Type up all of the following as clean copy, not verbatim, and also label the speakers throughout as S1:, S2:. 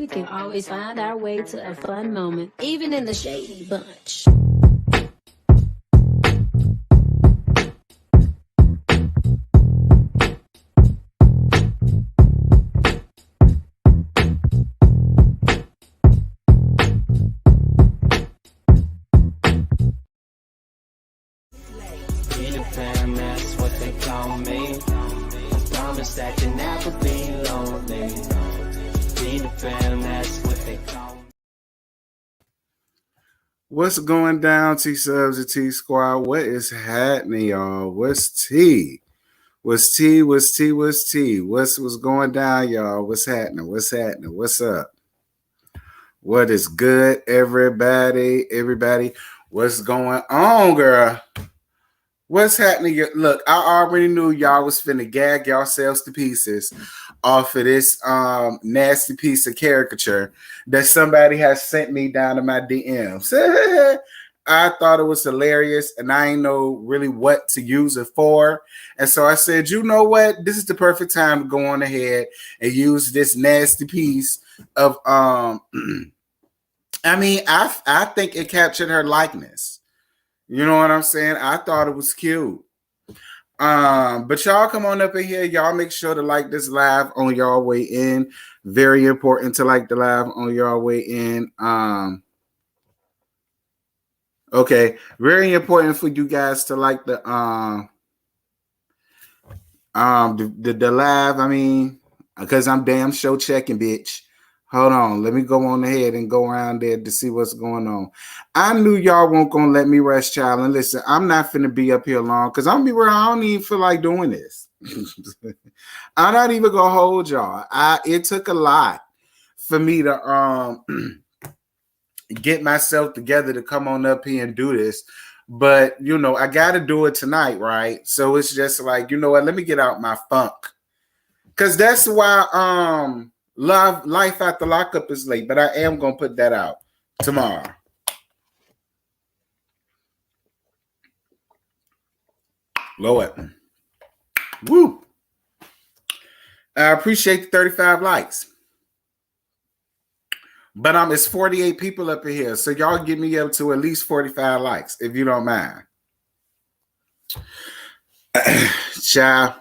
S1: we can always find our way to a fun moment, even in the shady bunch.
S2: That's what they call me. I promise that you'll never be lonely. Be the fam, that's what they call me.
S3: What's going down, T-Subs and T-Squad? What is happening, y'all? What's T? What's T? What's T? What's T? What's going down, y'all? What's happening? What's happening? What's up? What is good, everybody? Everybody, what's going on, girl? What's happening? Look, I already knew y'all was finna gag yourselves to pieces off of this nasty piece of caricature that somebody has sent me down to my DMs. I thought it was hilarious, and I didn't know really what to use it for. And so I said, you know what? This is the perfect time to go on ahead and use this nasty piece of I mean, I think it captured her likeness. You know what I'm saying? I thought it was cute. But y'all come on up in here. Y'all make sure to like this live on your way in. Very important to like the live on your way in. Okay, very important for you guys to like the live. I mean, because I'm damn show checking, bitch. Hold on, let me go on ahead and go around there to see what's going on. I knew y'all weren't gonna let me rest, child. And listen, I'm not finna be up here long because I'm be real. I don't even feel like doing this. I'm not even gonna hold y'all. It took a lot for me to get myself together to come on up here and do this. But you know, I gotta do it tonight, right? So it's just like, you know what, let me get out my funk. Cause that's why Life After Lockup is late, but I am gonna put that out tomorrow. Lord. Woo. I appreciate the 35 likes. But it's 48 people up in here. So y'all get me up to at least 45 likes, if you don't mind. Child.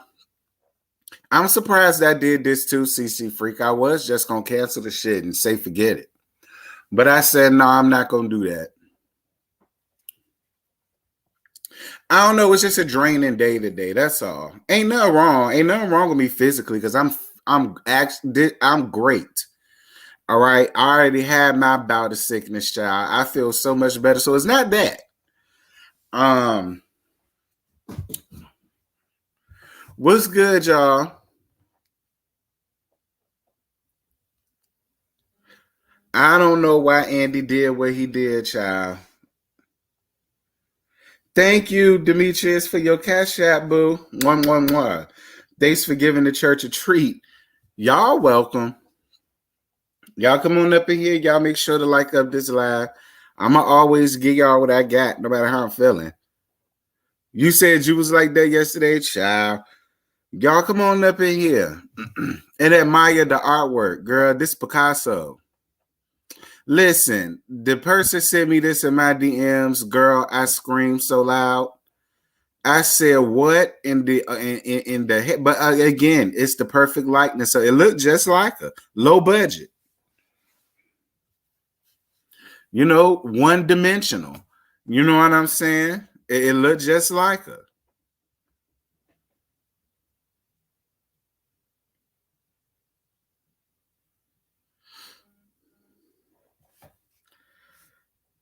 S3: I'm surprised I did this too, CC Freak. I was just going to cancel the shit and say forget it. But I said, no, I'm not going to do that. I don't know. It's just a draining day today. That's all. Ain't nothing wrong. Ain't nothing wrong with me physically because I'm great. All right. I already had my bout of sickness, child. I feel so much better. So it's not that. What's good, y'all? I don't know why Andy did what he did, child. Thank you, Demetrius, for your cash app, boo. 111. Thanks for giving the church a treat. Y'all welcome. Y'all come on up in here. Y'all make sure to like up this live. I'ma always give y'all what I got, no matter how I'm feeling. You said you was like that yesterday, child. Y'all come on up in here and admire the artwork, girl. This Picasso. Listen, the person sent me this in my DMs, girl. I screamed so loud. I said, "What in the head?" But again, it's the perfect likeness. So it looked just like her, low budget. You know, one dimensional. You know what I'm saying? It looked just like her.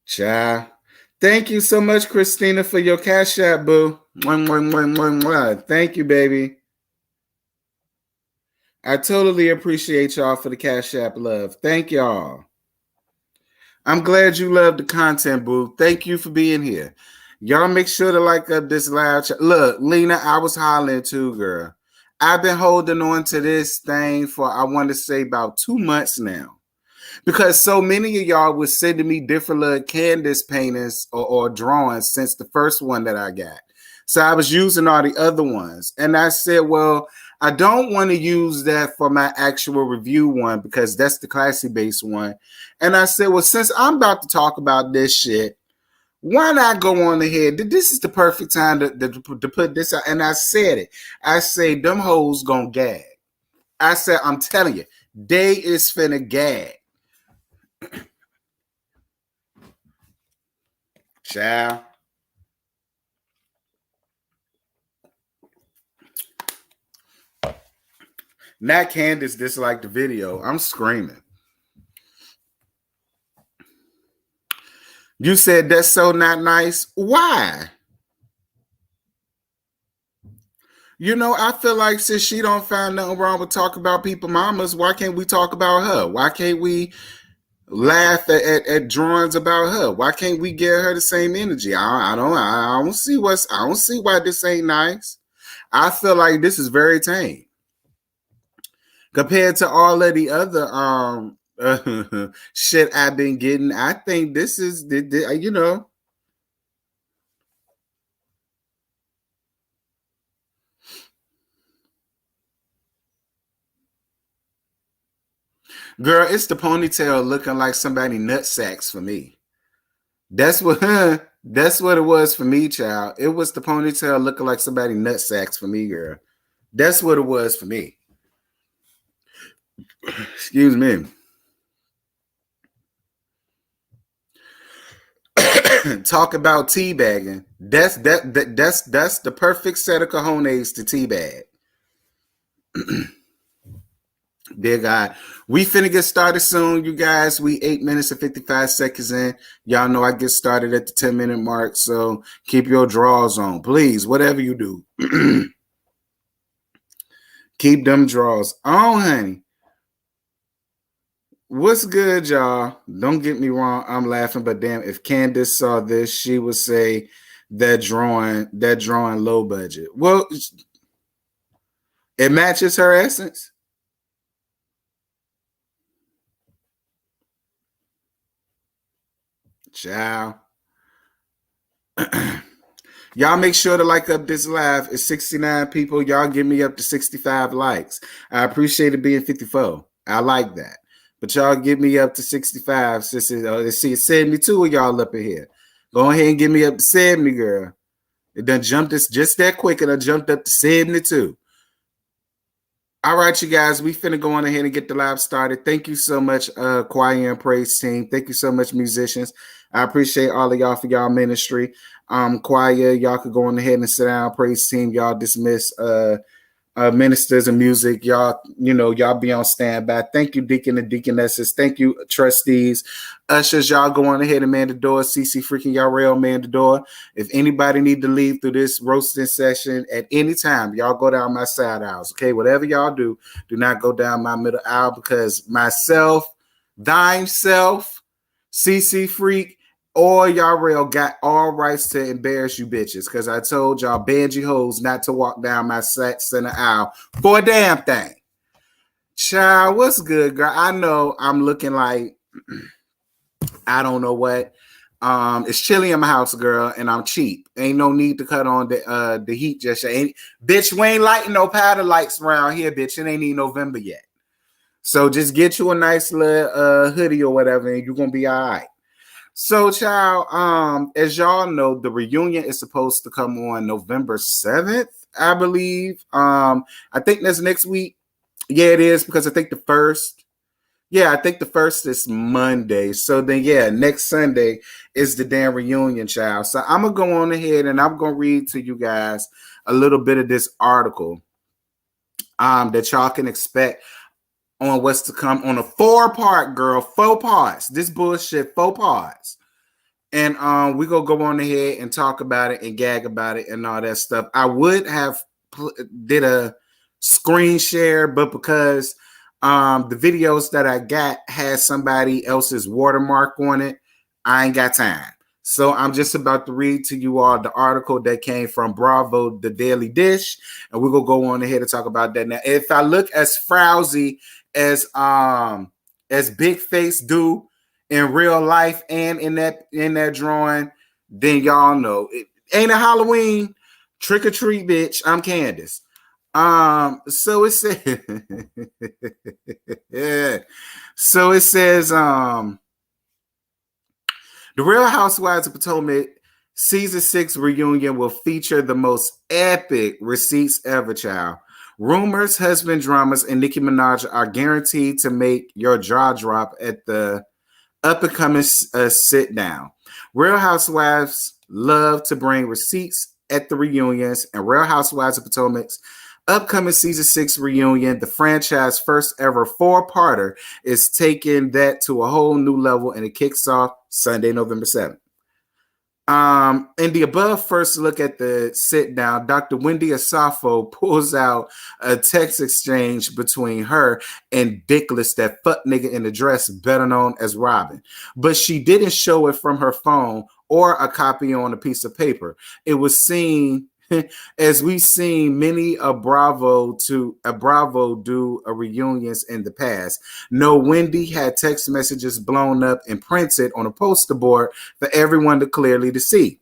S3: Child. Thank you so much, Christina, for your cash app, boo. Thank you, baby. I totally appreciate y'all for the cash app love. Thank y'all. I'm glad you love the content, boo. Thank you for being here. Y'all make sure to like up this live chat. Look, Lena, I was hollering too, girl. I've been holding on to this thing for, I want to say, about 2 months now. Because so many of y'all was sending me different little canvas paintings or drawings since the first one that I got. So I was using all the other ones. And I said, well, I don't want to use that for my actual review one because that's the classy base one. And I said, well, since I'm about to talk about this shit, why not go on ahead? This is the perfect time to put this out. And I said it. I say them hoes gonna gag. I said, I'm telling you, they is finna gag. Child. Nat Candace disliked the video. I'm screaming. You said that's so not nice. Why? You know, I feel like since she don't find nothing wrong with talking about people mamas, why can't we talk about her? Why can't we laugh at drawings about her? Why can't we give her the same energy? I don't see why this ain't nice. I feel like this is very tame compared to all of the other shit I've been getting. I think this is you know. Girl, it's the ponytail looking like somebody nut sacks for me. That's what it was for me, child. It was the ponytail looking like somebody nut sacks for me, girl. That's what it was for me. Excuse me. Talk about teabagging. That's the perfect set of cojones to teabag. Dear God, we finna get started soon, you guys. We 8 minutes and 55 seconds in. Y'all know I get started at the 10-minute mark, so keep your drawers on, please. Whatever you do, keep them drawers on, honey. What's good, y'all? Don't get me wrong, I'm laughing, but damn, if Candace saw this, she would say that drawing low budget. Well, it matches her essence. Ciao. Y'all make sure to like up this live. It's 69 people. Y'all give me up to 65 likes. I appreciate it being 54. I like that. But y'all give me up to 65. Let's see, it's 72 of y'all up in here. Go ahead and give me up to 70, girl. It done jumped this just that quick, and I jumped up to 72. All right, you guys, we finna go on ahead and get the live started. Thank you so much, choir and praise team. Thank you so much, musicians. I appreciate all of y'all for y'all ministry. Choir, y'all could go on ahead and sit down. Praise team, y'all dismiss. Ministers of music, y'all, you know, y'all be on standby. Thank you, deacon and deaconesses. Thank you, trustees. Ushers, y'all go on ahead and man the door. CC freaking y'all rail man the door. If anybody need to leave through this roasting session at any time, y'all go down my side aisles. Okay, whatever y'all do not go down my middle aisle, because myself, thine self, CC freak, or y'all real got all rights to embarrass you bitches, because I told y'all bangy hoes not to walk down my center aisle for a damn thing. Child, what's good, girl? I know I'm looking like I don't know what. It's chilly in my house, girl, and I'm cheap. Ain't no need to cut on the heat just yet. Bitch, we ain't lighting no powder lights around here, bitch. It ain't even November yet. So just get you a nice little hoodie or whatever, and you're gonna be all right. So, child, as y'all know, the reunion is supposed to come on November 7th, I believe. I think that's next week. Yeah, it is, because I think the first is Monday. So then, yeah, next Sunday is the damn reunion, child. So I'm going to go on ahead and I'm going to read to you guys a little bit of this article that y'all can expect on what's to come on a 4-part, girl, 4 parts. This bullshit, 4 parts. And we gonna go on ahead and talk about it and gag about it and all that stuff. I would have did a screen share, but because the videos that I got had somebody else's watermark on it, I ain't got time. So I'm just about to read to you all the article that came from Bravo, the Daily Dish, and we're gonna go on ahead and talk about that now. If I look as frowsy as Big Face do in real life and in that drawing, then y'all know it ain't a Halloween. Trick or treat, bitch. I'm Candace. So it says, yeah. So it says, the Real Housewives of Potomac season 6 reunion will feature the most epic receipts ever, child. Rumors, husband dramas, and Nicki Minaj are guaranteed to make your jaw drop at the up and coming sit down. Real Housewives love to bring receipts at the reunions, and Real Housewives of Potomac's upcoming season 6 reunion, the franchise first ever four-parter, is taking that to a whole new level, and it kicks off Sunday, November 7th. In the above first look at the sit down, Dr. Wendy Asafo pulls out a text exchange between her and Dickless, that fuck nigga in the dress, better known as Robin. But she didn't show it from her phone or a copy on a piece of paper. It was seen as we've seen many a Bravo do reunions in the past. No, Wendy had text messages blown up and printed on a poster board for everyone to clearly to see.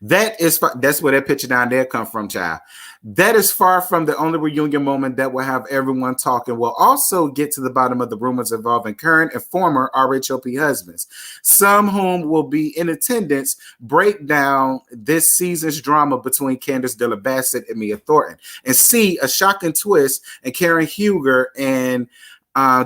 S3: That's where that picture down there come from, child. That is far from the only reunion moment that will have everyone talking. We'll also get to the bottom of the rumors involving current and former RHOP husbands, some whom will be in attendance, break down this season's drama between Candace Dilla Bassett and Mia Thornton, and see a shocking twist in Karen Huger and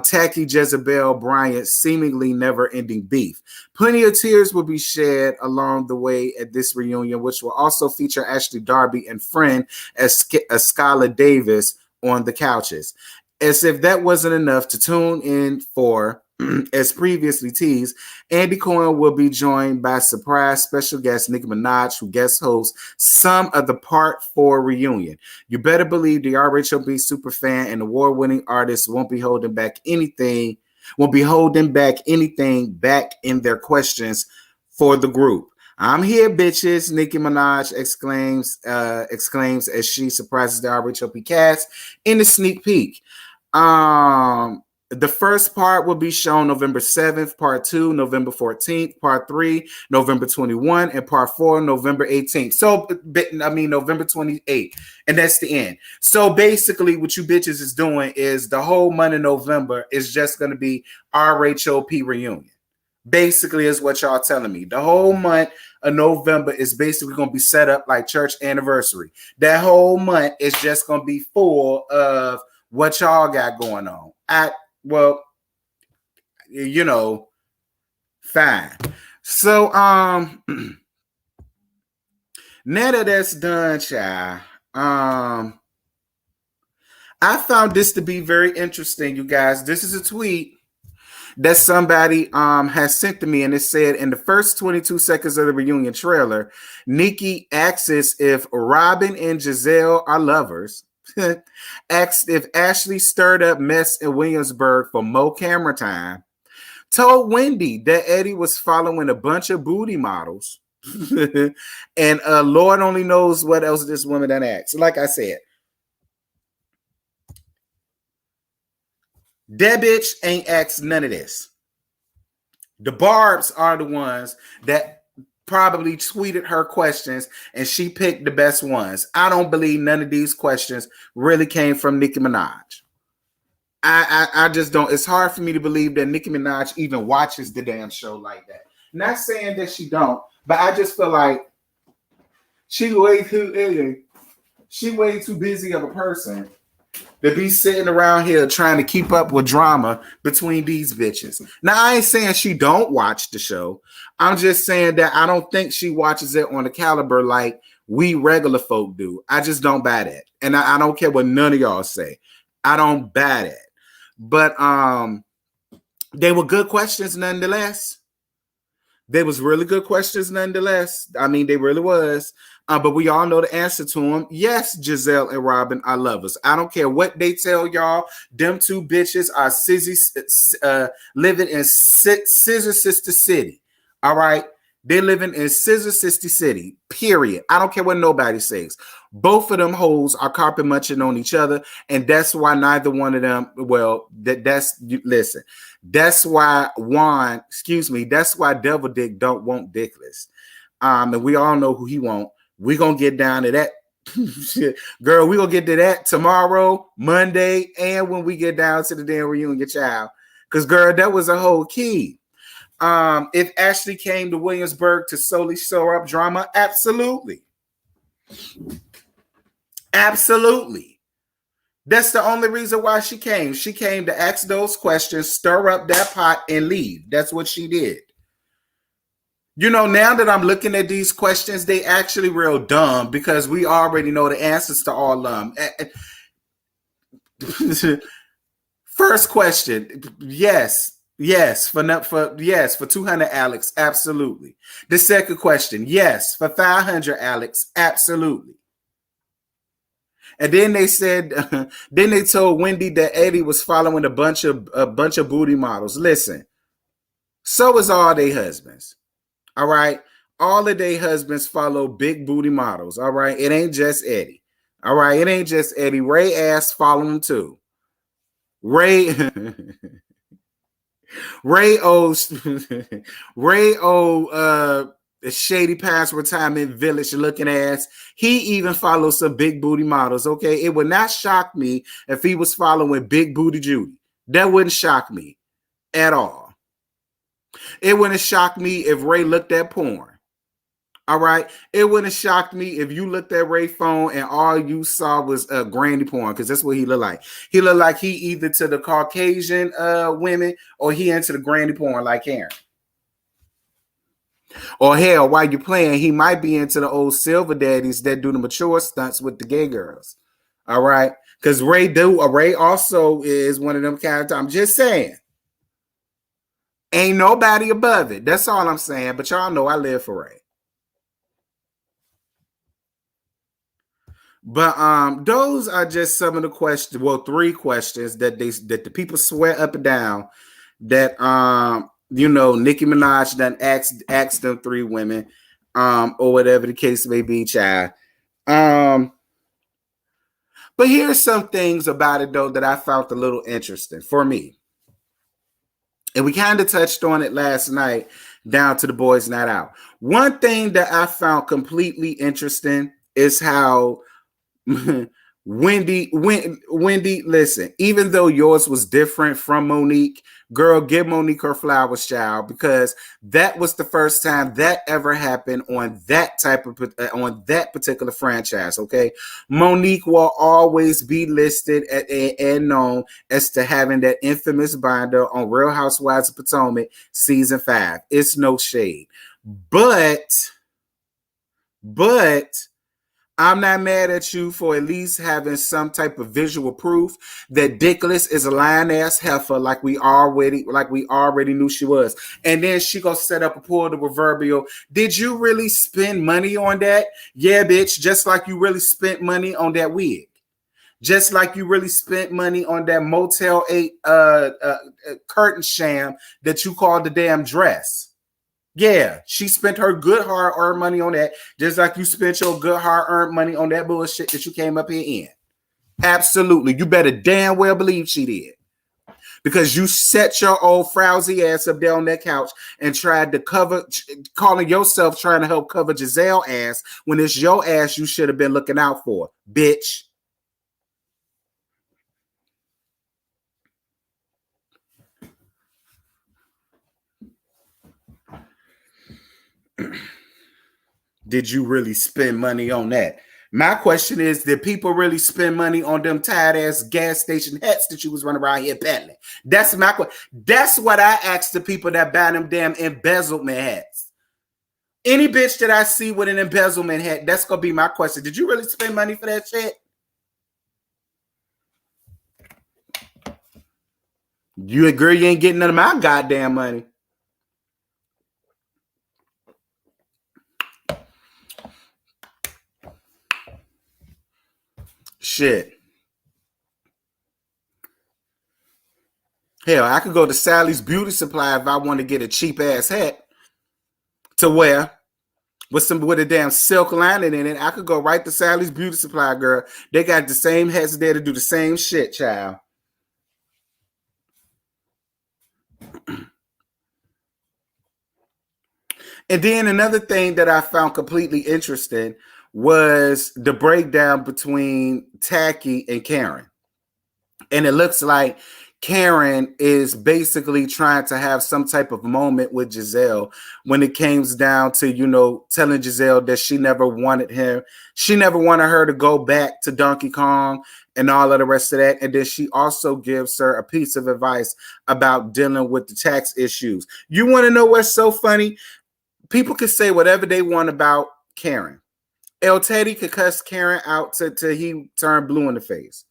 S3: tacky Jezebel Bryant's seemingly never-ending beef. Plenty of tears will be shed along the way at this reunion, which will also feature Ashley Darby and friend as Skylar Davis on the couches. As if that wasn't enough, to tune in for, as previously teased, Andy Cohen will be joined by surprise special guest Nicki Minaj, who guest hosts some of the Part 4 reunion. You better believe the RHOP superfan and award-winning artists won't be holding back anything back in their questions for the group. I'm here, bitches, Nicki Minaj exclaims as she surprises the RHOP cast in the sneak peek. The first part will be shown November 7th, part 2, November 14th, part 3, November 21, and part 4, November 18th. So, November 28th. And that's the end. So basically what you bitches is doing is the whole month of November is just going to be RHOP reunion. Basically is what y'all telling me. The whole month of November is basically going to be set up like church anniversary. That whole month is just going to be full of what y'all got going on. Well, fine. So, now that that's done, child, I found this to be very interesting, you guys. This is a tweet that somebody has sent to me, and it said, in the first 22 seconds of the reunion trailer, Nikki asks if Robin and Giselle are lovers. Asked if Ashley stirred up mess in Williamsburg for more camera time. Told Wendy that Eddie was following a bunch of booty models. And Lord only knows what else this woman done asked. Like I said, that bitch ain't asked none of this. The Barbs are the ones that probably tweeted her questions, and she picked the best ones. I don't believe none of these questions really came from Nicki Minaj. I just don't. It's hard for me to believe that Nicki Minaj even watches the damn show like that. Not saying that she don't, but I just feel like she way too busy of a person to be sitting around here trying to keep up with drama between these bitches. Now, I ain't saying she don't watch the show. I'm just saying that I don't think she watches it on the caliber like we regular folk do. I just don't buy that. And I don't care what none of y'all say. I don't buy that. But they were good questions nonetheless. They was really good questions nonetheless. I mean, they really was. But we all know the answer to them. Yes, Giselle and Robin are lovers. I don't care what they tell y'all. Them two bitches are living in Scissor Sister City. All right? They're living in Scissor Sister City, period. I don't care what nobody says. Both of them hoes are carpet munching on each other, and that's why neither one of them, listen. That's why that's why Devil Dick don't want Dickless. And we all know who he want. We're going to get down to that Shit. Girl, we gonna get to that tomorrow, Monday, and when we get down to the damn reunion, child. Because, girl, that was a whole key. If Ashley came to Williamsburg to solely show up drama, absolutely. Absolutely. That's the only reason why she came. She came to ask those questions, stir up that pot, and leave. That's what she did. You know, now that I'm looking at these questions, they actually real dumb because we already know the answers to all of them. First question, yes. Yes, for 200, Alex, absolutely. The second question, yes, for 500, Alex, absolutely. And then they said, then they told Wendy that Eddie was following a bunch of booty models. Listen, so is all their husbands. All right, all of their husbands follow big booty models. All right, it ain't just Eddie. All right, it ain't just Eddie. Ray ass follow him too. Ray. Ray owes Shady Pass Retirement Village looking ass. He even follows some big booty models. Okay, it would not shock me if he was following Big Booty Judy. That wouldn't shock me at all. It wouldn't shock me if Ray looked at porn. All right, it wouldn't have shocked me if you looked at Ray's phone and all you saw was granny porn, because that's what he looked like. He looked like he either to the Caucasian women or he into the granny porn like Karen. Or hell, while you're playing, he might be into the old silver daddies that do the mature stunts with the gay girls. All right, because Ray also is one of them characters. I'm just saying, ain't nobody above it. That's all I'm saying. But y'all know I live for Ray. But those are just some of the questions. Well, 3 questions that the people swear up and down that Nicki Minaj done asked them 3 women, or whatever the case may be, child. But here's some things about it though that I found a little interesting for me. And we kind of touched on it last night down to the boys' night out. One thing that I found completely interesting is how Wendy, listen, even though yours was different from Monique, girl, give Monique her flowers, child, because that was the first time that ever happened on that on that particular franchise. Okay, Monique will always be listed and known as to having that infamous binder on Real Housewives of Potomac season 5. It's no shade, but I'm not mad at you for at least having some type of visual proof that Dickless is a lying ass heifer, like we already knew she was. And then she gonna set up a pull the proverbial. Did you really spend money on that? Yeah, bitch. Just like you really spent money on that wig. Just like you really spent money on that Motel 8 curtain sham that you called the damn dress. Yeah, she spent her good hard-earned money on that, just like you spent your good hard-earned money on that bullshit that you came up here in. Absolutely. You better damn well believe she did. Because you set your old frowsy ass up there on that couch and tried to calling yourself trying to help cover Giselle ass when it's your ass you should have been looking out for, bitch. Did you really spend money on that? My question is, did people really spend money on them tired ass gas station hats that you was running around here peddling? That's my question. That's what I ask the people that buy them damn embezzlement hats. Any bitch that I see with an embezzlement hat, that's gonna be my question. Did you really spend money for that shit? You agree you ain't getting none of my goddamn money. Shit. Hell, I could go to Sally's Beauty Supply if I want to get a cheap ass hat to wear with a damn silk lining in it. I could go right to Sally's Beauty Supply, girl. They got the same hats there to do the same shit, child. And then another thing that I found completely interesting was the breakdown between Tacky and Karen. And it looks like Karen is basically trying to have some type of moment with Giselle when it comes down to, telling Giselle that she never wanted him. She never wanted her to go back to Donkey Kong and all of the rest of that. And then she also gives her a piece of advice about dealing with the tax issues. You want to know what's so funny? People can say whatever they want about Karen. El Teddy could cuss Karen out till he turned blue in the face.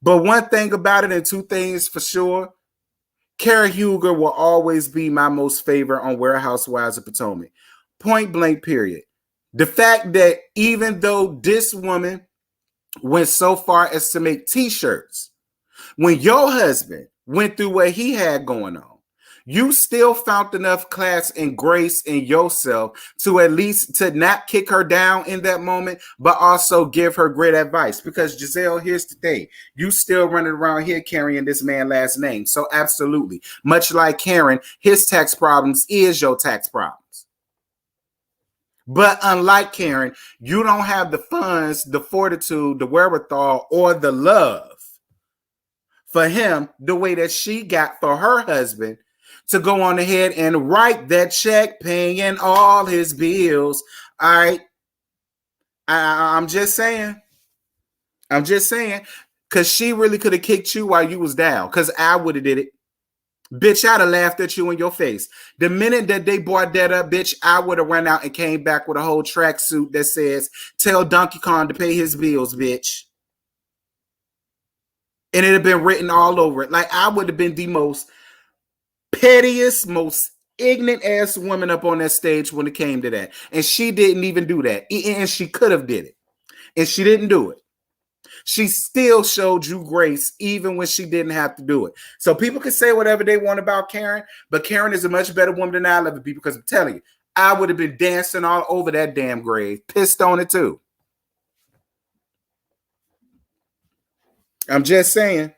S3: But one thing about it, and two things for sure, Karen Huger will always be my most favorite on Real Housewives of Potomac. Point blank, period. The fact that even though this woman went so far as to make t-shirts, when your husband went through what he had going on, you still found enough class and grace in yourself to at least to not kick her down in that moment, but also give her great advice. Because Giselle, here's the thing. You still running around here carrying this man's last name. So absolutely. Much like Karen, his tax problems is your tax problems. But unlike Karen, you don't have the funds, the fortitude, the wherewithal, or the love for him the way that she got for her husband to go on ahead and write that check paying all his bills. All right. I'm just saying. Because she really could have kicked you while you was down. Because I would have did it. Bitch, I'd have laughed at you in your face. The minute that they brought that up, bitch, I would have run out and came back with a whole tracksuit that says, tell Donkey Kong to pay his bills, bitch. And it had been written all over it. Like, I would have been the most pettiest, most ignorant ass woman up on that stage when it came to that. And she didn't even do that. And she could have did it. And she didn't do it. She still showed you grace even when she didn't have to do it. So people can say whatever they want about Karen, but Karen is a much better woman than I'll ever be, because I'm telling you, I would have been dancing all over that damn grave, pissed on it too. I'm just saying.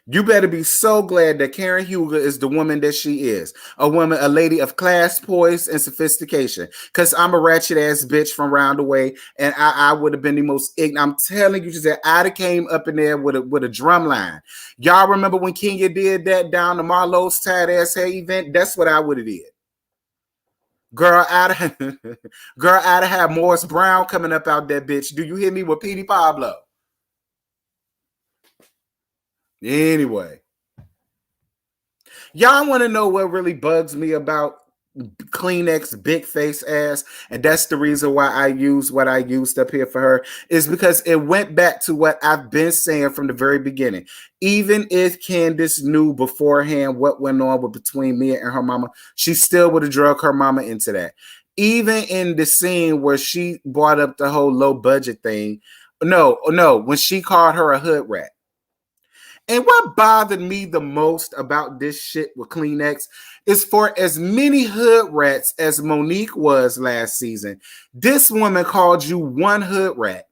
S3: You better be so glad that Karen Huger is the woman that she is. A woman, a lady of class, poise, and sophistication. Because I'm a ratchet ass bitch from round the way, and I would have been the most ignorant. I'm telling you, just that I'd have came up in there with a drum line. Y'all remember when Kenya did that down to Marlowe's tight ass hair event? That's what I would have did. Girl, I'd have had Morris Brown coming up out that bitch. Do you hear me with Petey Pablo? Anyway, y'all want to know what really bugs me about Kleenex big face ass, and that's the reason why I use what I used up here for her, is because it went back to what I've been saying from the very beginning. Even if Candace knew beforehand what went on between Mia and her mama, she still would have drug her mama into that. Even in the scene where she brought up the whole low budget thing, no, when she called her a hood rat. And what bothered me the most about this shit with Kleenex is, for as many hood rats as Monique was last season, this woman called you one hood rat.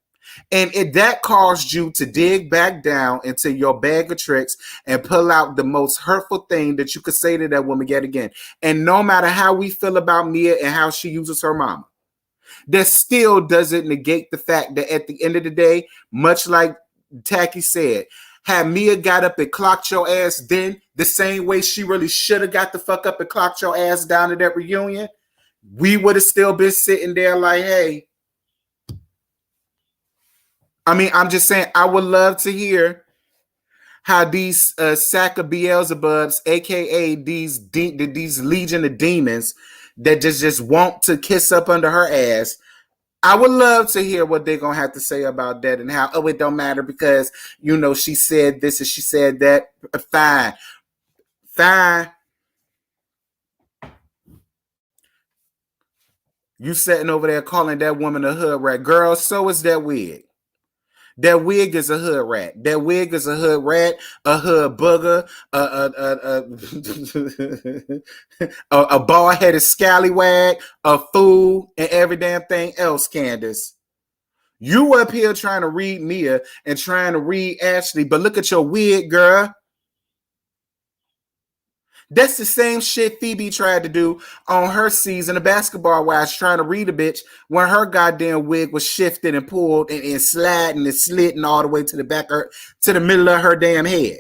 S3: And that caused you to dig back down into your bag of tricks and pull out the most hurtful thing that you could say to that woman yet again. And no matter how we feel about Mia and how she uses her mama, that still doesn't negate the fact that at the end of the day, much like Tacky said, had Mia got up and clocked your ass then the same way she really should have got the fuck up and clocked your ass down at that reunion, we would have still been sitting there like, hey. I mean, I'm just saying, I would love to hear how these sack of Beelzebubs, aka these legion of demons that just want to kiss up under her ass, I would love to hear what they're going to have to say about that, and how, it don't matter because, she said this and she said that. Fine. You sitting over there calling that woman a hood rat. Girl, so is that wig. That wig is a hood rat. That wig is a hood rat, a hood booger, a bald-headed scallywag, a fool, and every damn thing else, Candace. You up here trying to read Mia and trying to read Ashley, but look at your wig, girl. That's the same shit Phoebe tried to do on her season of Basketball Wives, trying to read a bitch when her goddamn wig was shifted and pulled and sliding and slitting all the way to the back of her, to the middle of her damn head.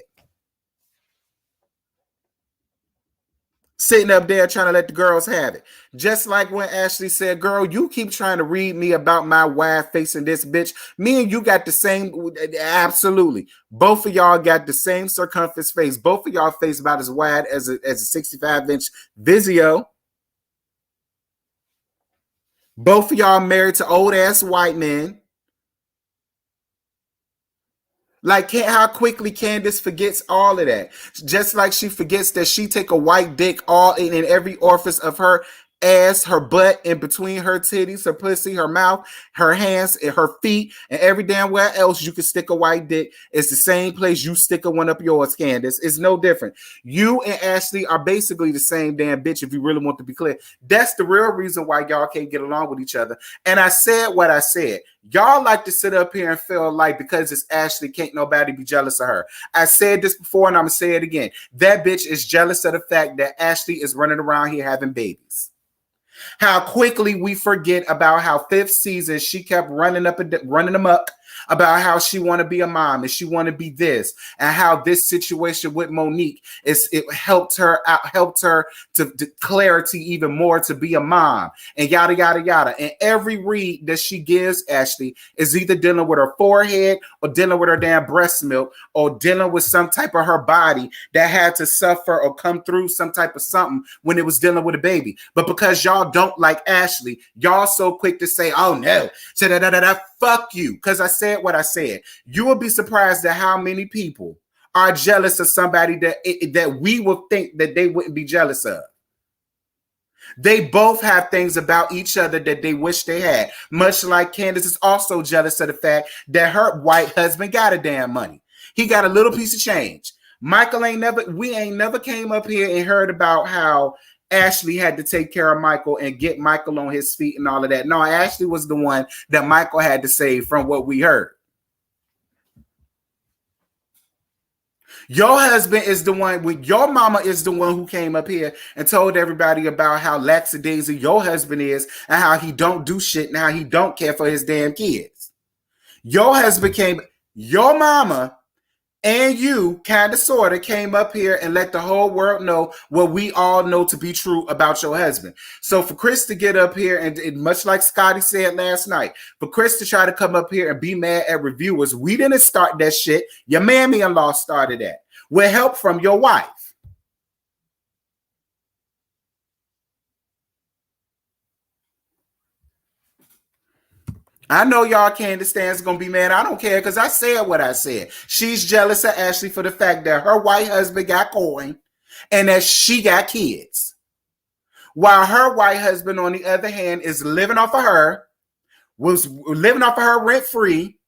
S3: Sitting up there trying to let the girls have it. Just like when Ashley said, girl, you keep trying to read me about my wide face and this bitch. Me and you got the same, absolutely. Both of y'all got the same circumference face. Both of y'all face about as wide as a 65-inch Vizio. Both of y'all married to old-ass white men. Like, how quickly Candace forgets all of that. Just like she forgets that she take a white dick all in every orifice of her ass, her butt, in between her titties, her pussy, her mouth, her hands, and her feet, and every damn where else you can stick a white dick. It's the same place you stick a one up yours, Candace. It's no different. You and Ashley are basically the same damn bitch, if you really want to be clear. That's the real reason why y'all can't get along with each other. And I said what I said. Y'all like to sit up here and feel like because it's Ashley, can't nobody be jealous of her. I said this before and I'm going to say it again. That bitch is jealous of the fact that Ashley is running around here having babies. How quickly we forget about how 5th season she kept running amok about how she want to be a mom and she want to be this, and how this situation with Monique helped her to clarity even more to be a mom, and yada yada yada. And every read that she gives Ashley is either dealing with her forehead or dealing with her damn breast milk or dealing with some type of her body that had to suffer or come through some type of something when it was dealing with a baby. But because y'all don't like Ashley, y'all so quick to say, oh no, fuck you, because I said what I said. You will be surprised at how many people are jealous of somebody that we would think that they wouldn't be jealous of. They both have things about each other that they wish they had. Much like Candace is also jealous of the fact that her white husband got a damn money. He got a little piece of change. We ain't never came up here and heard about how Ashley had to take care of Michael and get Michael on his feet and all of that. No, Ashley was the one that Michael had to save from what we heard. Your husband is the one, your mama is the one who came up here and told everybody about how lackadaisy your husband is and how he don't do shit and how he don't care for his damn kids. Your husband your mama and you kind of sort of came up here and let the whole world know what we all know to be true about your husband. So for Chris to get up here and much like Scotty said last night, for Chris to try to come up here and be mad at reviewers, we didn't start that shit. Your mammy-in-law started that with help from your wife. I know y'all Candace stands gonna be mad. I don't care because I said what I said. She's jealous of Ashley for the fact that her white husband got coin and that she got kids. While her white husband, on the other hand, is living off of her, was living off of her rent-free,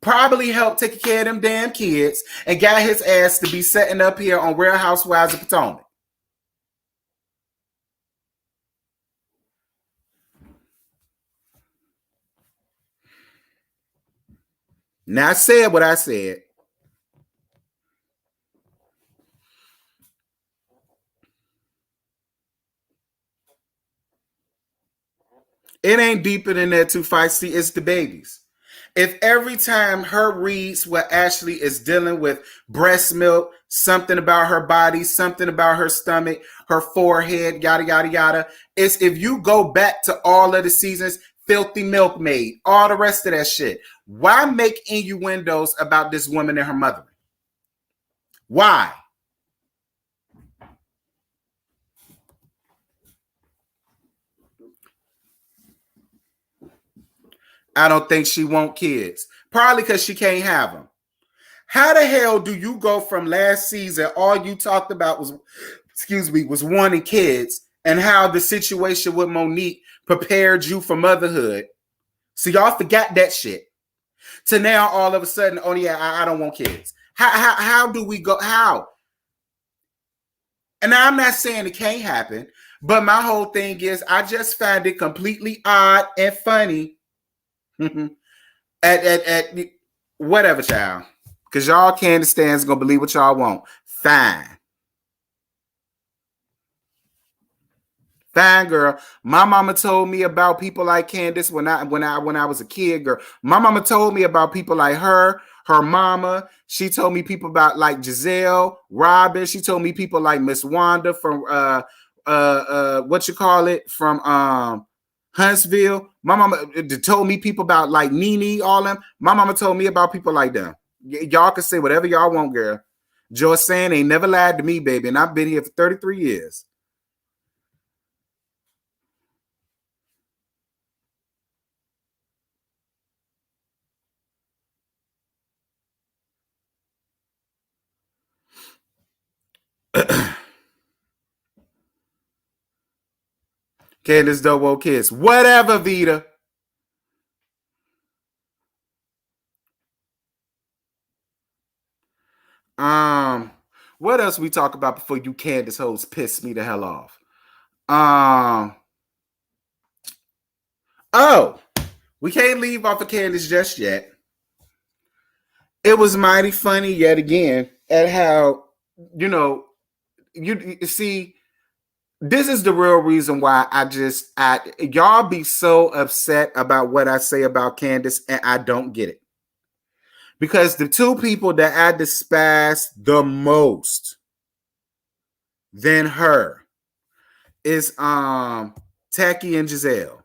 S3: probably helped take care of them damn kids, and got his ass to be setting up here on Real Housewives of Potomac. Now, I said what I said. It ain't deeper than that, too feisty. It's the babies. If every time her reads what Ashley is dealing with, breast milk, something about her body, something about her stomach, her forehead, yada, yada, yada, it's if you go back to all of the seasons, Filthy Milkmaid, all the rest of that shit. Why make innuendos about this woman and her mother? Why? I don't think she want kids. Probably because she can't have them. How the hell do you go from last season, all you talked about was wanting kids, and how the situation with Monique prepared you for motherhood? So y'all forgot that shit. To now, all of a sudden, oh yeah, I don't want kids. How do we go? How? And I'm not saying it can't happen, but my whole thing is I just find it completely odd and funny. at whatever, child. Because y'all Candace stands gonna believe what y'all want. Fine. Fine girl. My mama told me about people like Candace when I was a kid, girl. My mama told me about people like her mama. She told me people about like Giselle, Robin. She told me people like Miss Wanda from what you call it from Huntsville. My mama told me people about like Nene, all them. My mama told me about people like them. Y'all can say whatever y'all want, girl. Joy saying ain't never lied to me, baby, and I've been here for 33 years. Candace Double Kiss. Whatever, Vita. What else we talk about before you Candace hoes piss me the hell off? Oh, we can't leave off of Candace just yet. It was mighty funny yet again at how, you know, you see, this is the real reason why y'all be so upset about what I say about Candace, and I don't get it. Because the two people that I despise the most than her is Tacky and Giselle.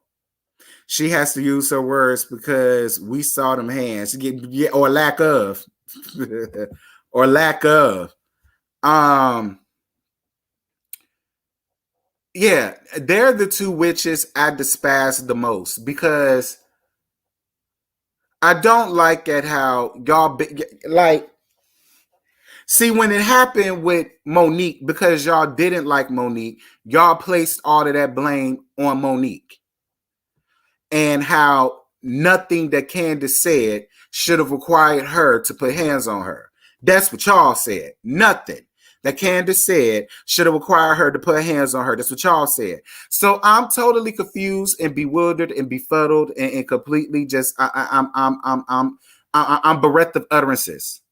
S3: She has to use her words because we saw them hands. Or lack of. or lack of. Yeah, they're the two witches I despise the most because I don't like at how y'all like. See, when it happened with Monique, because y'all didn't like Monique, y'all placed all of that blame on Monique. And how nothing that Candace said should have required her to put hands on her. That's what y'all said. Nothing that Candace said should have required her to put hands on her. That's what y'all said. So I'm totally confused and bewildered and befuddled and completely just I'm bereft of utterances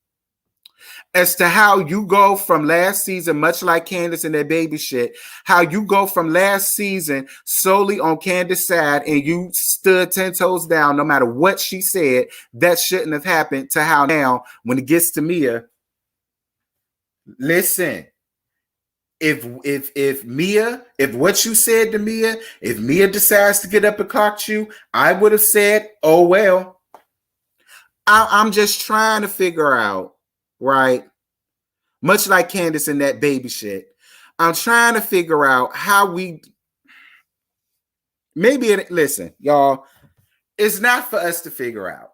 S3: as to how you go from last season, much like Candace and that baby shit, how you go from last season solely on Candace's side and you stood 10 toes down no matter what she said, that shouldn't have happened, to how now when it gets to Mia, listen, if Mia, if what you said to Mia, if Mia decides to get up and clock you, I would have said, oh well. I'm just trying to figure out, right? Much like Candace and that baby shit. I'm trying to figure out how we listen, y'all, it's not for us to figure out.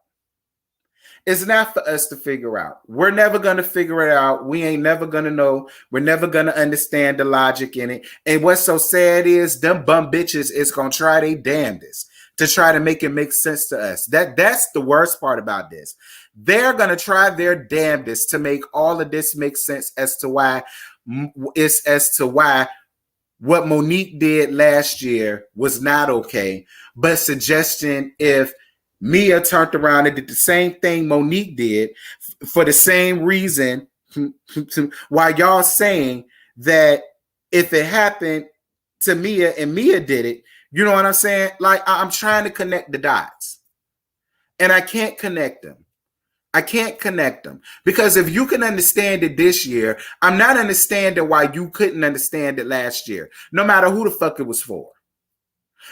S3: It's not for us to figure out. We're never going to figure it out. We ain't never going to know. We're never going to understand the logic in it. And what's so sad is them bum bitches is going to try their damnedest to try to make it make sense to us. That's the worst part about this. They're going to try their damnedest to make all of this make sense as to why what Monique did last year was not okay, but suggesting if Mia turned around and did the same thing Monique did for the same reason, while y'all saying that if it happened to Mia and Mia did it, you know what I'm saying? Like, I'm trying to connect the dots and I can't connect them. I can't connect them because if you can understand it this year, I'm not understanding why you couldn't understand it last year, no matter who the fuck it was for.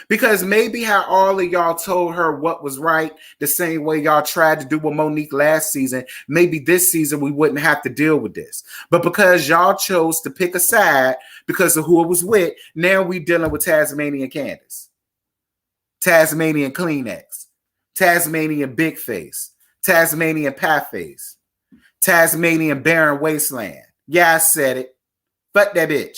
S3: Because maybe how all of y'all told her what was right, the same way y'all tried to do with Monique last season, maybe this season we wouldn't have to deal with this. But because y'all chose to pick a side because of who it was with, now we dealing with Tasmanian Candace, Tasmanian Kleenex, Tasmanian Big Face, Tasmanian Pie Face, Tasmanian Barren Wasteland. Yeah, I said it. Fuck that bitch.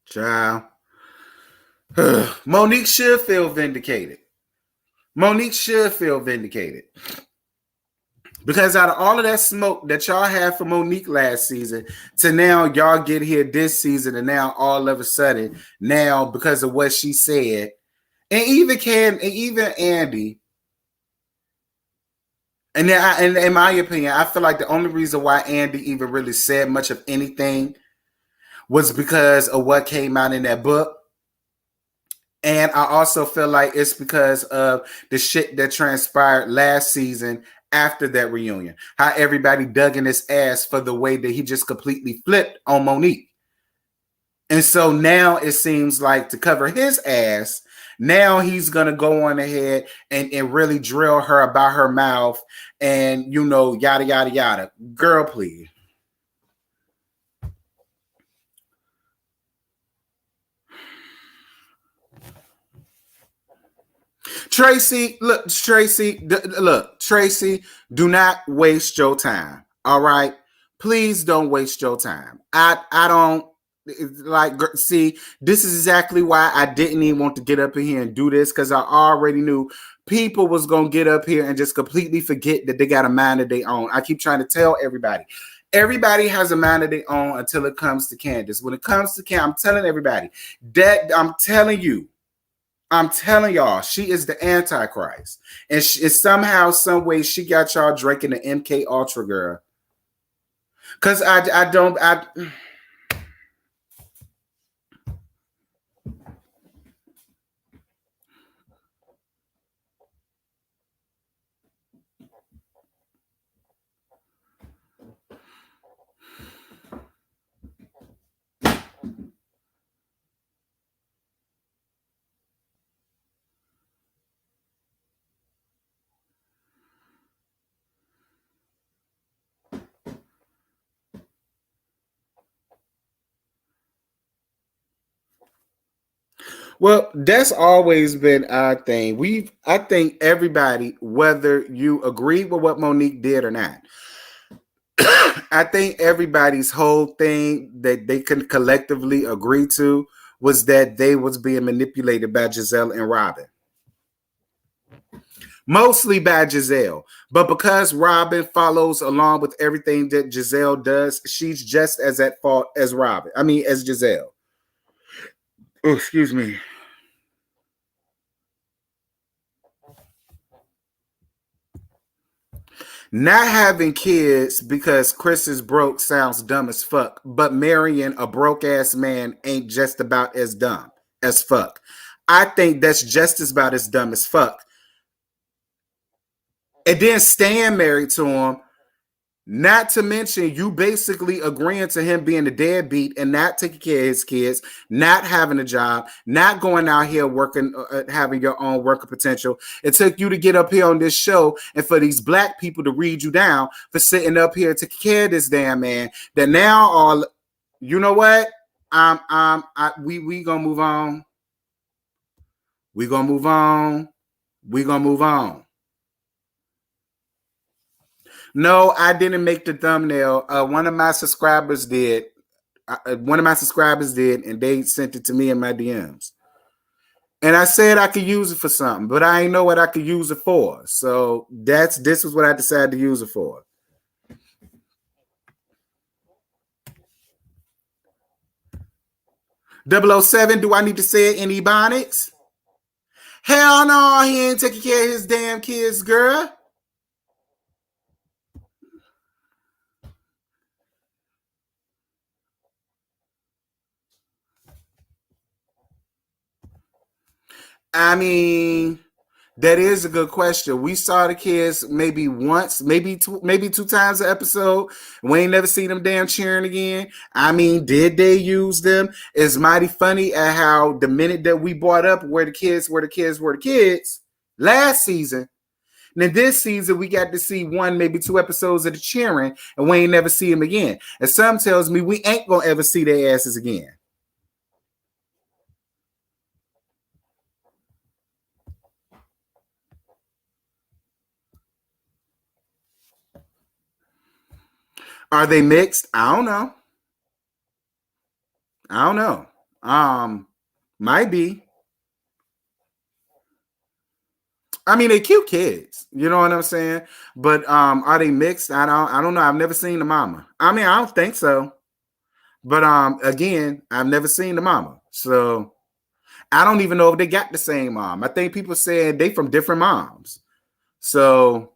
S3: Child. Monique should feel vindicated. Monique should feel vindicated. Because out of all of that smoke that y'all had for Monique last season, to now y'all get here this season, and now all of a sudden, now because of what she said, and even Andy, and then in my opinion, I feel like the only reason why Andy even really said much of anything was because of what came out in that book. And I also feel like it's because of the shit that transpired last season after that reunion. How everybody dug in his ass for the way that he just completely flipped on Monique. And so now it seems like to cover his ass, now he's going to go on ahead and really drill her about her mouth and, yada, yada, yada. Girl, please. Tracy, do not waste your time. All right. Please don't waste your time. I don't see, this is exactly why I didn't even want to get up in here and do this, because I already knew people was going to get up here and just completely forget that they got a mind of their own. I keep trying to tell everybody. Everybody has a mind of their own until it comes to Candace. When it comes to Candace, I'm telling everybody that I'm telling y'all, she is the Antichrist. And somehow, some way, she got y'all drinking the MK Ultra, girl. Because I don't. Well, that's always been our thing. I think everybody, whether you agree with what Monique did or not, I think everybody's whole thing that they can collectively agree to was that they was being manipulated by Giselle and Robin. Mostly by Giselle. But because Robin follows along with everything that Giselle does, she's just as at fault as Robin. I mean, as Giselle. Oh, excuse me. Not having kids because Chris is broke sounds dumb as fuck, but marrying a broke ass man ain't just about as dumb as fuck. I think that's just as about as dumb as fuck. And then staying married to him, not to mention you basically agreeing to him being a deadbeat and not taking care of his kids, not having a job, not going out here working, having your own worker potential. It took you to get up here on this show and for these black people to read you down for sitting up here taking care of this damn man. That now all, you know what? We gonna move on. We gonna move on. We gonna move on. No, I didn't make the thumbnail. One of my subscribers did. And they sent it to me in my DMs. And I said I could use it for something, but I ain't know what I could use it for. So this was what I decided to use it for. .007, do I need to say it in Ebonics? Hell no, he ain't taking care of his damn kids, girl. I mean, that is a good question. We saw the kids maybe once, maybe two times an episode. We ain't never seen them damn cheering again. I mean, did they use them? It's mighty funny at how the minute that we brought up where the kids last season, and then this season we got to see one, maybe two episodes of the cheering, and we ain't never see them again. And some tells me we ain't gonna ever see their asses again. Are they mixed? I don't know. I don't know. Might be. I mean, they cute kids. You know what I'm saying? But are they mixed? I don't know. I've never seen the mama. I mean, I don't think so. But again, I've never seen the mama. So I don't even know if they got the same mom. I think people said they from different moms. So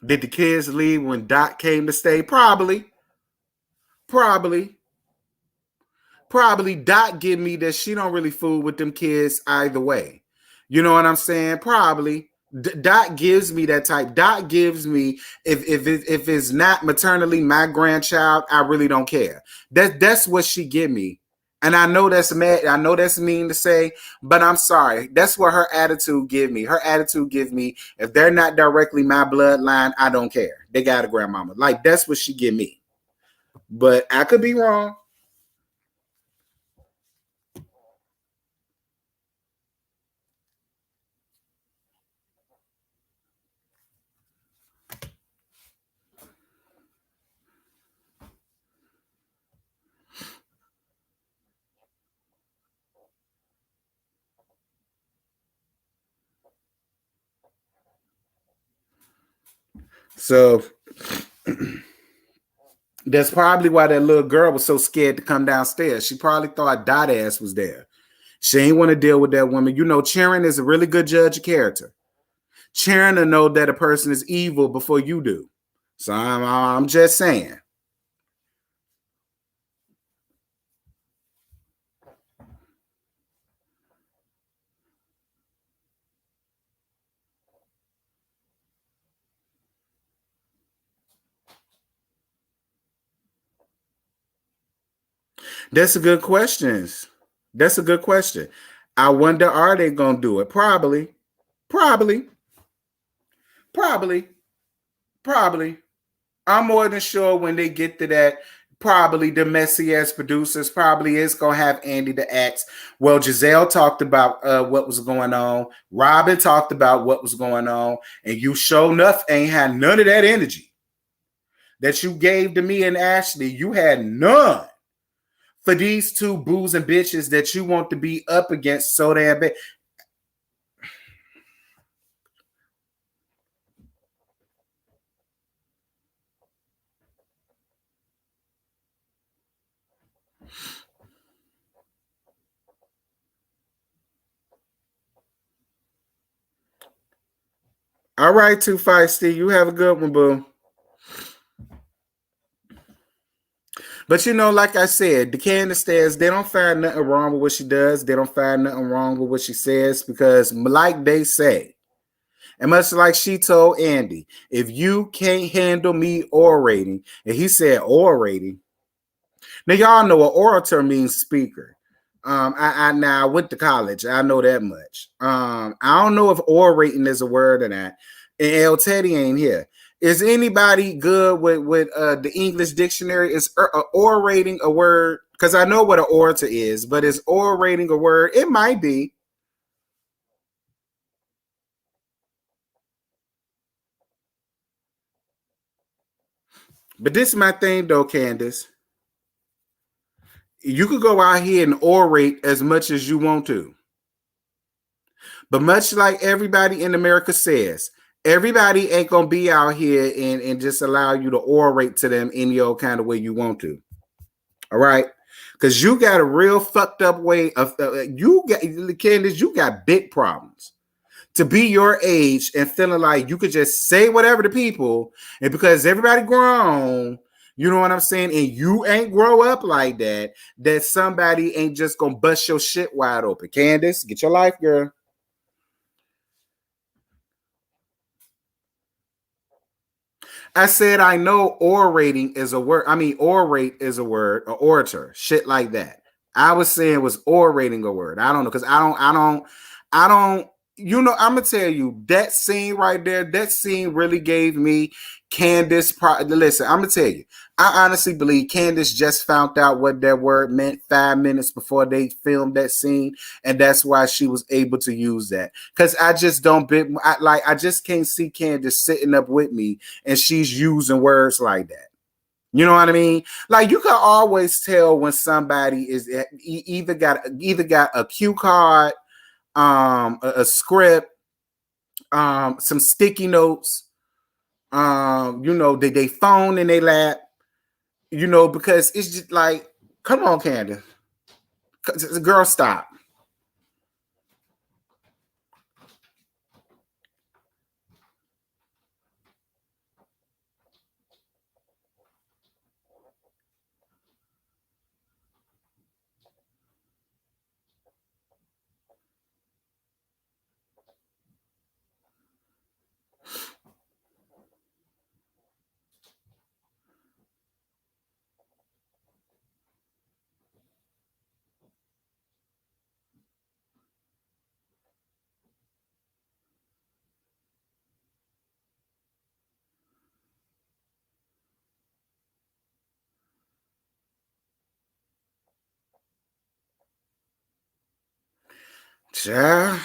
S3: did the kids leave when Doc came to stay? Probably. Probably. Probably Dot give me that she don't really fool with them kids either way. You know what I'm saying? Probably. Dot gives me that type. Dot gives me if it's not maternally my grandchild, I really don't care. That's what she give me. And I know that's mad. I know that's mean to say, but I'm sorry. That's what her attitude give me. Her attitude give me if they're not directly my bloodline, I don't care. They got a grandmama. Like that's what she give me. But I could be wrong. So that's probably why that little girl was so scared to come downstairs. She probably thought Dot ass was there. She ain't want to deal with that woman. You know, Sharon is a really good judge of character. Sharon to know that a person is evil before you do. So I'm just saying. That's a good question. That's a good question. I wonder, are they gonna do it? Probably, probably, probably, probably. I'm more than sure when they get to that, probably the messy ass producers probably is gonna have Andy to ask. Well, Giselle talked about what was going on. Robin talked about what was going on, and you sure enough ain't had none of that energy that you gave to me and Ashley. You had none for these two boos and bitches that you want to be up against so damn bad. All right, Too Feisty. You have a good one, boo. But you know, like I said, the Candace says they don't find nothing wrong with what she does. They don't find nothing wrong with what she says because, like they say, and much like she told Andy, if you can't handle me orating, and he said orating. Now y'all know what orator means speaker. I went to college. I know that much. I don't know if orating is a word or not. And El Teddy ain't here. Is anybody good with the English dictionary? Is orating a word? Because I know what an orator is, but is orating a word? It might be. But this is my thing, though, Candace. You could go out here and orate as much as you want to. But much like everybody in America says, everybody ain't gonna be out here and just allow you to orate to them any old kind of way you want to. All right. Because you got a real fucked up way of you got Candace, you got big problems to be your age and feeling like you could just say whatever to people, and because everybody grown, you know what I'm saying, and you ain't grow up like that, that somebody ain't just gonna bust your shit wide open. Candace, get your life, girl. I said I know orating is a word. I mean, orate is a word, or orator, shit like that. I was saying was orating a word. I don't know because I don't. you know, I'm gonna tell you that scene right there. That scene really gave me Candace. Listen, I'm gonna tell you. I honestly believe Candace just found out what that word meant 5 minutes before they filmed that scene, and that's why she was able to use that. Because I just don't be I just can't see Candace sitting up with me and she's using words like that. You know what I mean? Like you can always tell when somebody is either got a cue card, a script, some sticky notes, you know, they phone in their lap, you know, because it's just like, come on, Candace, girl, stop. Yeah.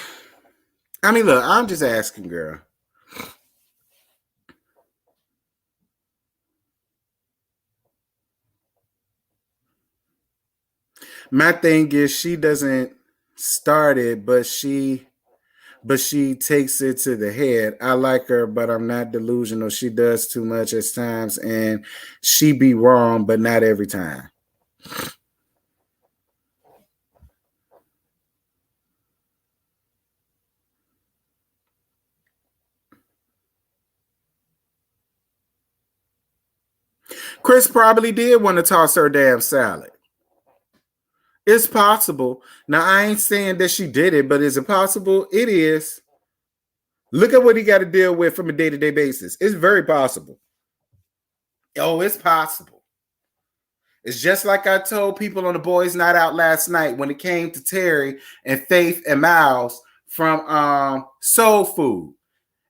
S3: I mean, look, I'm just asking, girl. My thing is she doesn't start it, but she takes it to the head. I like her, but I'm not delusional. She does too much at times, and she be wrong, but not every time. Chris probably did want to toss her damn salad. It's possible. Now I ain't saying that she did it, but is it possible? It is. Look at what he got to deal with from a day-to-day basis. It's very possible. Oh, it's possible. It's just like I told people on the boys' night out last night when it came to Terry and Faith and Miles from Soul Food.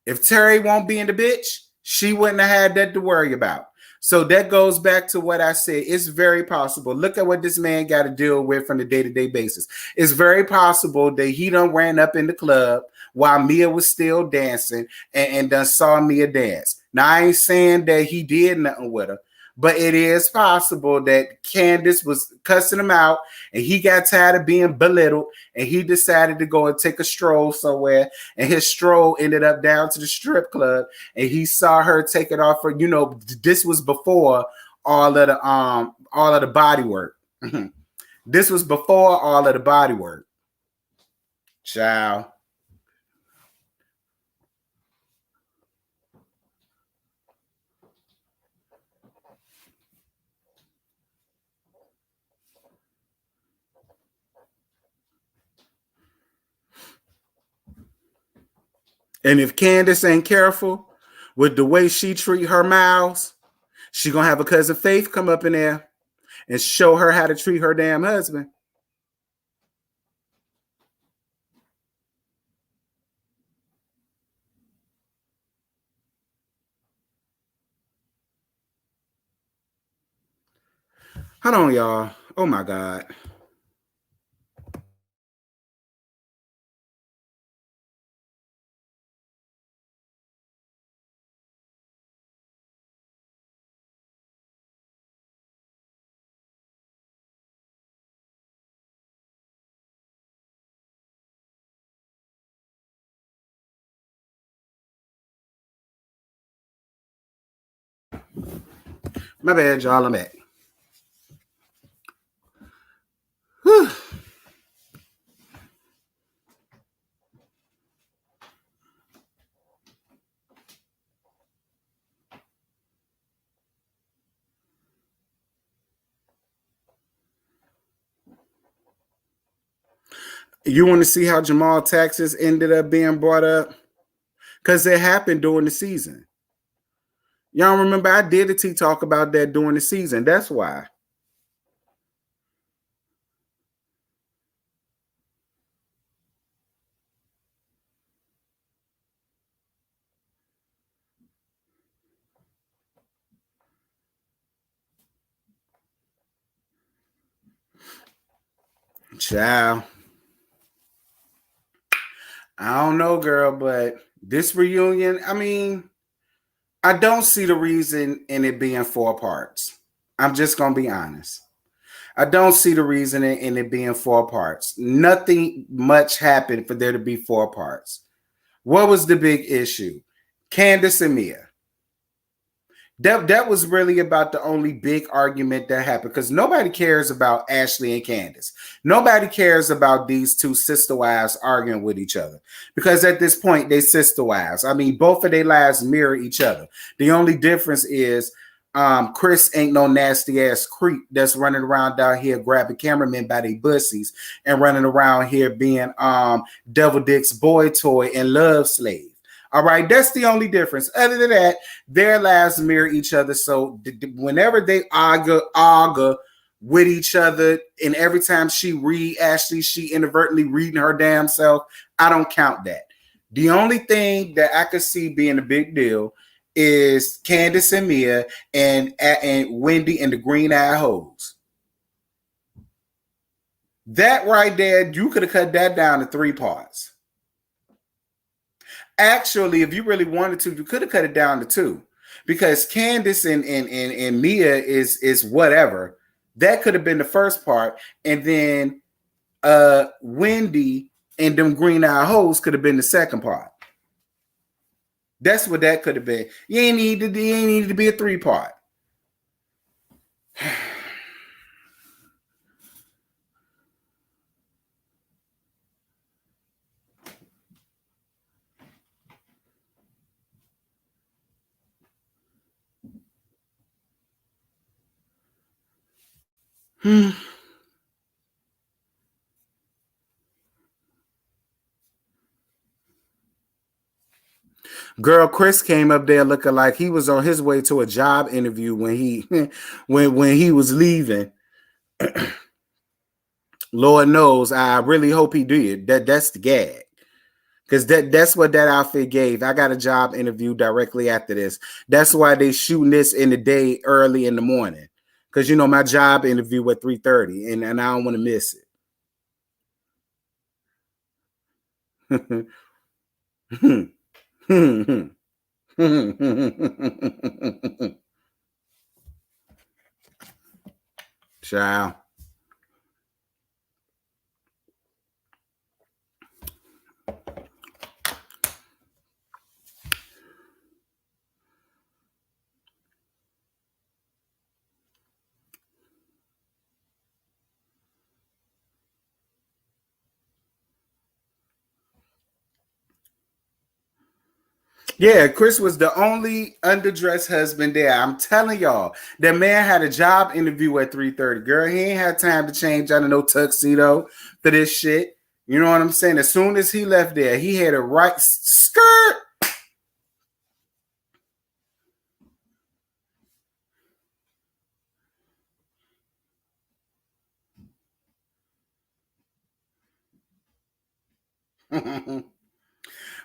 S3: If Terry won't be in the bitch, she wouldn't have had that to worry about. So that goes back to what I said. It's very possible. Look at what this man got to deal with from the day-to-day basis. It's very possible that he done ran up in the club while Mia was still dancing and done saw Mia dance. Now, I ain't saying that he did nothing with her, but it is possible that Candace was cussing him out and he got tired of being belittled and he decided to go and take a stroll somewhere, and his stroll ended up down to the strip club and he saw her take it off her. You know, this was before all of the body work. This was before all of the body work. Child. And if Candace ain't careful with the way she treat her mouths, she gonna have a cousin Faith come up in there and show her how to treat her damn husband. Hold on, y'all. Oh my God. My bad, y'all. I'm back. Whew. You want to see how Jamal taxes ended up being brought up? Because it happened during the season. Y'all remember I did a T talk about that during the season. That's why. Child. I don't know, girl, but this reunion, I mean, I don't see the reason in it being 4 parts. I'm just going to be honest. I don't see the reason in it being 4 parts. Nothing much happened for there to be 4 parts. What was the big issue? Candace and Mia. That was really about the only big argument that happened, because nobody cares about Ashley and Candace. Nobody cares about these two sister wives arguing with each other, because at this point they sister wives. I mean, both of their lives mirror each other. The only difference is Chris ain't no nasty ass creep that's running around down here grabbing cameramen by their bussies and running around here being Devil Dick's boy toy and love slave. All right, that's the only difference. Other than that, their lives mirror each other. So whenever they argue with each other, and every time she read Ashley, she inadvertently reading her damn self, I don't count that. The only thing that I could see being a big deal is Candace and Mia and Wendy and the green eye hoes. That right there, you could have cut that down to 3 parts. Actually, if you really wanted to, you could have cut it down to 2, because Candace and Mia is whatever. That could have been the first part, and then Wendy and them green eye hoes could have been the second part. That's what that could have been. You ain't needed to be a 3 part. Girl, Chris came up there looking like he was on his way to a job interview when he when he was leaving. Lord knows, I really hope he did. That's the gag. Because that's what that outfit gave. I got a job interview directly after this. That's why they shooting this in the day early in the morning. Because, you know, my job interview at 3:30, and I don't want to miss it. Child. Yeah, Chris was the only underdressed husband there. I'm telling y'all, that man had a job interview at 3:30. Girl, he ain't had time to change out of no tuxedo for this shit. You know what I'm saying? As soon as he left there, he had a right skirt.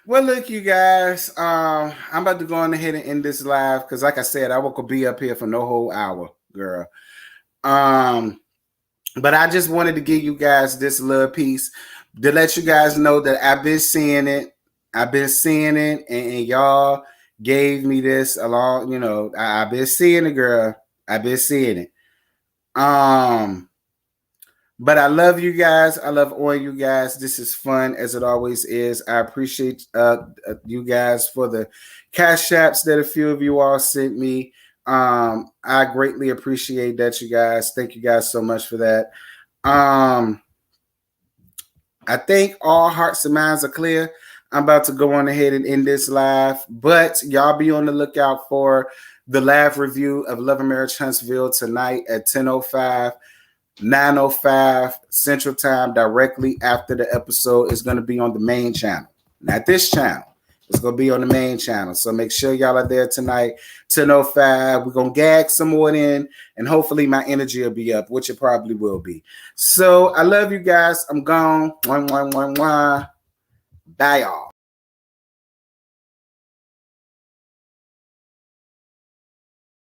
S3: Well, look, you guys, I'm about to go on ahead and end this live because, like I said, I won't be up here for no whole hour, girl. But I just wanted to give you guys this little piece to let you guys know that I've been seeing it. I've been seeing it, and y'all gave me this along. You know, I've been seeing it, girl. I've been seeing it. But I love you guys. I love all you guys. This is fun as it always is. I appreciate you guys for the cash apps that a few of you all sent me. I greatly appreciate that, you guys. Thank you guys so much for that. I think all hearts and minds are clear. I'm about to go on ahead and end this live, but y'all be on the lookout for the live review of Love and Marriage Huntsville tonight at 10:05. 9:05 Central Time, directly after the episode is going to be on the main channel. Not this channel. It's going to be on the main channel. So make sure y'all are there tonight, 10:05. We're going to gag some more in, and hopefully my energy will be up, which it probably will be. So I love you guys. I'm gone. Bye, y'all.